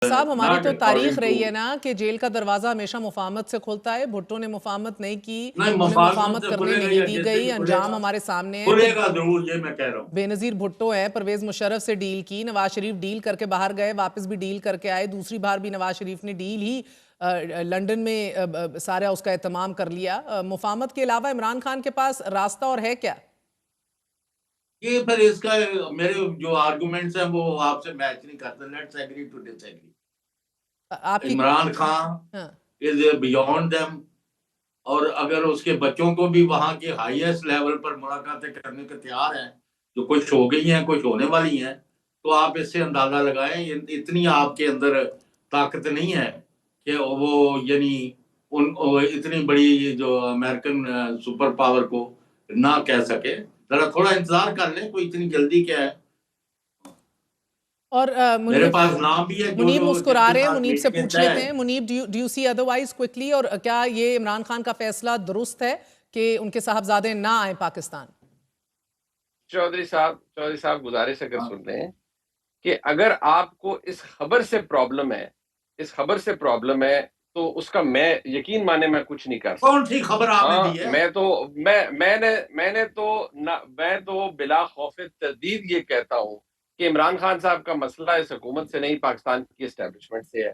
صاحب ہماری not تو تاریخ according رہی ہے to نا کہ جیل کا دروازہ ہمیشہ مفاہمت سے کھلتا ہے. بھٹو نے مفاہمت نہیں کی, نہیں انہیں مفاہمت مفاہمت سے کرنے کھلے گا نہیں یا دی جیسے گئی, بھی کھلے انجام گا ہمارے سامنے ہے. کھلے گا ضرور, یہ میں کہہ رہا ہوں. بے نظیر بھٹو ہے, پرویز مشرف سے ڈیل کی, نواز شریف ڈیل کر کے باہر گئے, واپس بھی ڈیل کر کے آئے, دوسری بار بھی نواز شریف نے ڈیل ہی لنڈن میں سارا اس کا اہتمام کر لیا. مفاہمت کے علاوہ عمران خان کے پاس راستہ اور ہے کیا؟ یہ پھر اس کا میرے جو آرگومنٹس ہیں وہ آپ سے میچ نہیں کرتے. Let's agree to disagree. آپ کی عمران خان ہاں از بیونڈ دیم, اور اگر اس کے بچوں کو بھی وہاں کے ہائیسٹ لیول پر ملاقاتیں کرنے کے تیار ہیں, جو کچھ ہو گئی ہیں کچھ ہونے والی ہیں, تو آپ اس سے اندازہ لگائیں اتنی آپ کے اندر طاقت نہیں ہے کہ وہ یعنی اتنی بڑی جو امریکن سپر پاور کو نہ کہہ سکے. ذرا تھوڑا انتظار کر لیں, کوئی اتنی جلدی کیا ہے. اور میرے پاس نام بھی ہے جو منیب جن مسکرا کے رہے ہیں, ساتھ منیب سے میٹنگ پوچھ طے لیتے ہے. ہیں. Munib, do you see otherwise quickly, اور کیا یہ عمران خان کا فیصلہ درست ہے کہ ان کے صاحبزادے نہ آئیں پاکستان؟ چودھری صاحب گزارش اگر سن رہے ہیں کہ اگر آپ کو اس خبر سے پرابلم ہے تو اس کا میں یقین مانے میں کچھ نہیں کر سکتا. کون سی خبر آپ نے دی ہے؟ میں تو بلا خوف تردید یہ کہتا ہوں کہ عمران خان صاحب کا مسئلہ اس حکومت سے نہیں, پاکستان کی اسٹیبلشمنٹ سے ہے.